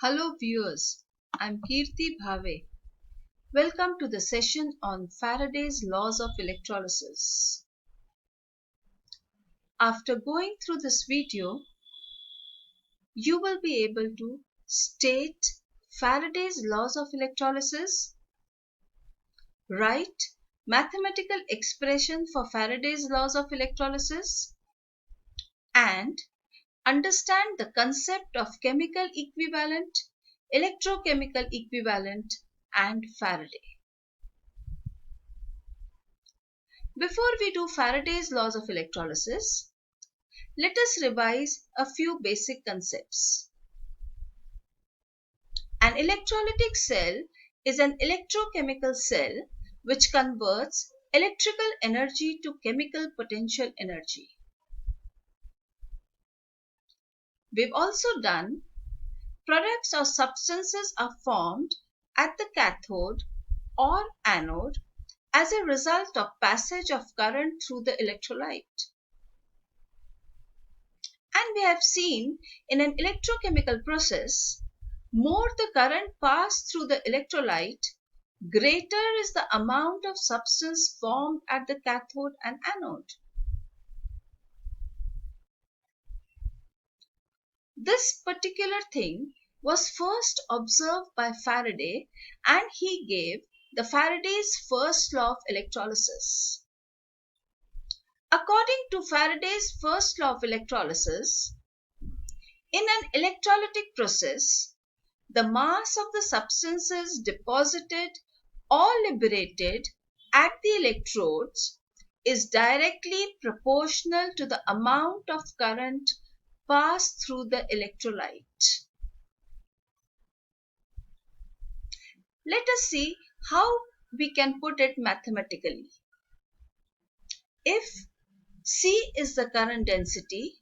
Hello viewers, I'm Keerti Bhave. Welcome to the session on Faraday's laws of electrolysis. After going through this video, you will be able to state Faraday's laws of electrolysis, write mathematical expression for Faraday's laws of electrolysis, and understand the concept of chemical equivalent, electrochemical equivalent, and Faraday. Before we do Faraday's laws of electrolysis, let us revise a few basic concepts. An electrolytic cell is an electrochemical cell which converts electrical energy to chemical potential energy. We've also done products or substances are formed at the cathode or anode as a result of passage of current through the electrolyte. And we have seen in an electrochemical process, more the current passed through the electrolyte, greater is the amount of substance formed at the cathode and anode. This particular thing was first observed by Faraday, and he gave the Faraday's first law of electrolysis. According to Faraday's first law of electrolysis, in an electrolytic process, the mass of the substances deposited or liberated at the electrodes is directly proportional to the amount of current passed through the electrolyte. Let us see how we can put it mathematically. If C is the current density,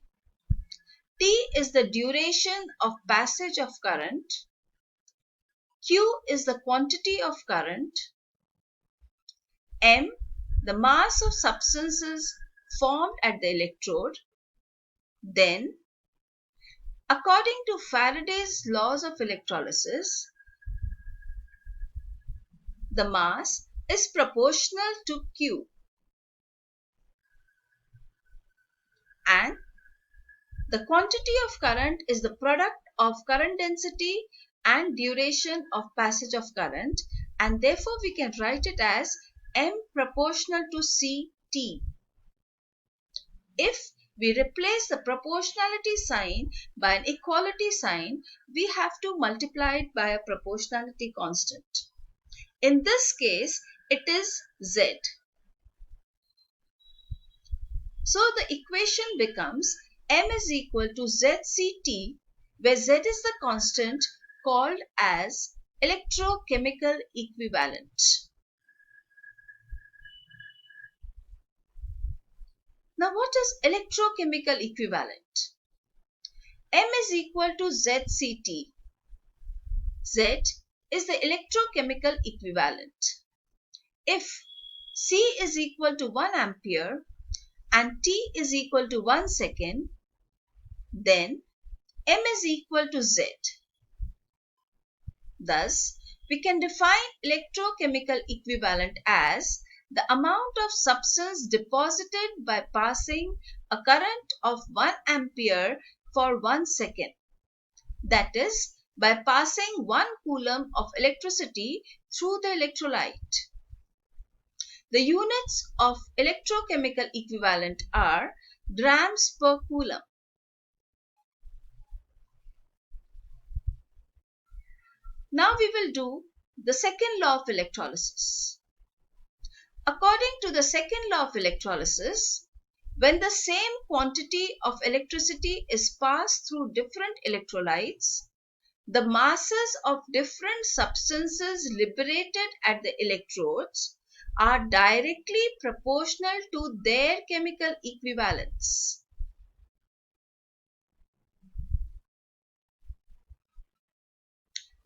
T is the duration of passage of current, Q is the quantity of current, M the mass of substances formed at the electrode, then according to Faraday's laws of electrolysis, the mass is proportional to Q and the quantity of current is the product of current density and duration of passage of current, and therefore we can write it as M proportional to Ct. If we replace the proportionality sign by an equality sign, we have to multiply it by a proportionality constant. In this case, it is Z. So the equation becomes M is equal to ZCT, where Z is the constant called as electrochemical equivalent. Now what is electrochemical equivalent? M is equal to ZCT. Z is the electrochemical equivalent. If C is equal to 1 ampere and T is equal to 1 second, then M is equal to Z. Thus, we can define electrochemical equivalent as the amount of substance deposited by passing a current of 1 ampere for 1 second. That is, by passing 1 coulomb of electricity through the electrolyte. The units of electrochemical equivalent are grams per coulomb. Now we will do the second law of electrolysis. According to the second law of electrolysis, when the same quantity of electricity is passed through different electrolytes, the masses of different substances liberated at the electrodes are directly proportional to their chemical equivalents.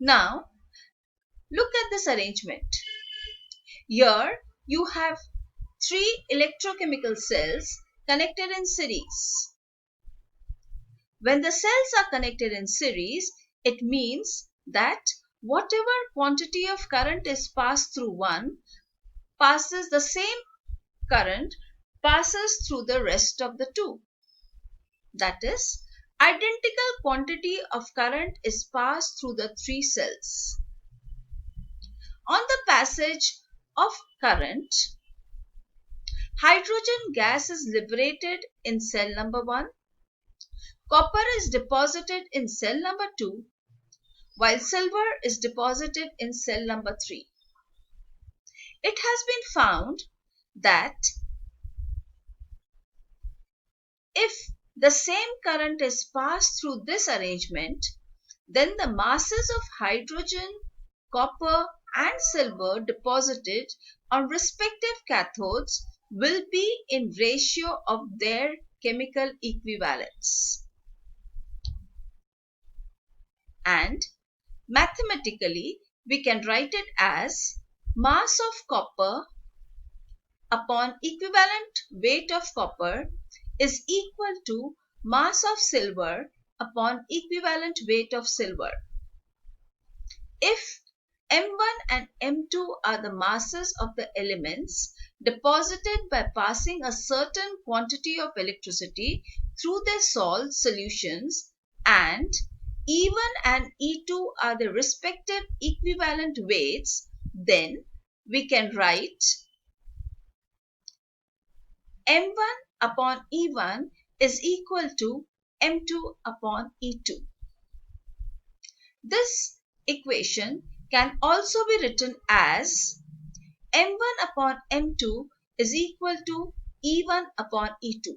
Now, look at this arrangement. Here, you have 3 electrochemical cells connected in series. When the cells are connected in series, It means that whatever quantity of current is passed through one, the same current passes through the rest of the two. That is, identical quantity of current is passed through the three cells. On the passage of current, hydrogen gas is liberated in cell number 1, copper is deposited in cell number 2, while silver is deposited in cell number 3. It has been found that if the same current is passed through this arrangement, then the masses of hydrogen, copper and silver deposited on respective cathodes will be in ratio of their chemical equivalents. And mathematically, we can write it as mass of copper upon equivalent weight of copper is equal to mass of silver upon equivalent weight of silver. If M1 and M2 are the masses of the elements deposited by passing a certain quantity of electricity through their salt solutions, and E1 and E2 are the respective equivalent weights, then we can write M1 upon E1 is equal to M2 upon E2. This equation can also be written as M1 upon M2 is equal to E1 upon E2.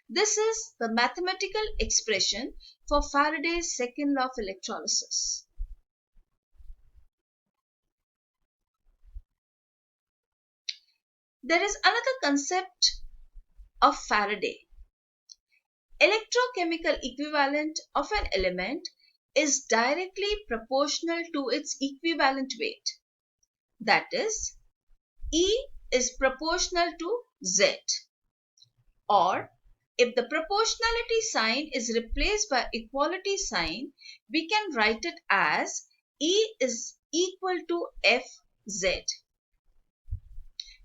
This is the mathematical expression for Faraday's second law of electrolysis. There is another concept of Faraday. Electrochemical equivalent of an element is directly proportional to its equivalent weight. That is, E is proportional to Z. Or, if the proportionality sign is replaced by equality sign, we can write it as E is equal to Fz,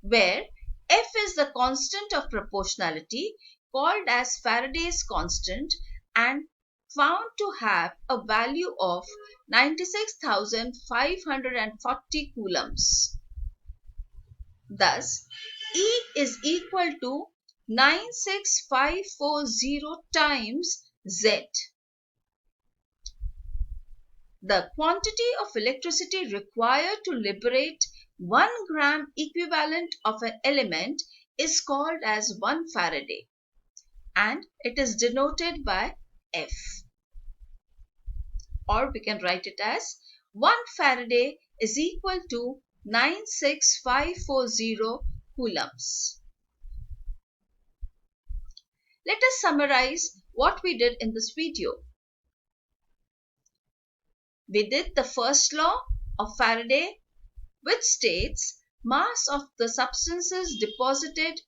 where F is the constant of proportionality called as Faraday's constant and found to have a value of 96,540 coulombs. Thus, E is equal to 96540 times Z. The quantity of electricity required to liberate 1 gram equivalent of an element is called as 1 Faraday, and it is denoted by F. Or we can write it as 1 Faraday is equal to 96540 coulombs. Let us summarize what we did in this video. We did the first law of Faraday, which states mass of the substances deposited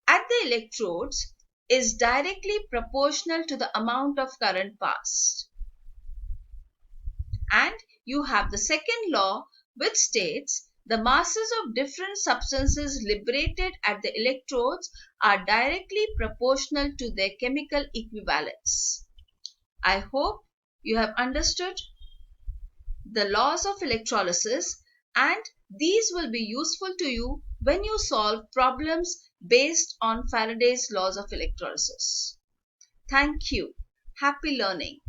at the electrodes is directly proportional to the amount of current passed. And you have the second law, which states the masses of different substances liberated at the electrodes are directly proportional to their chemical equivalents. I hope you have understood the laws of electrolysis, and these will be useful to you when you solve problems based on Faraday's laws of electrolysis. Thank you. Happy learning.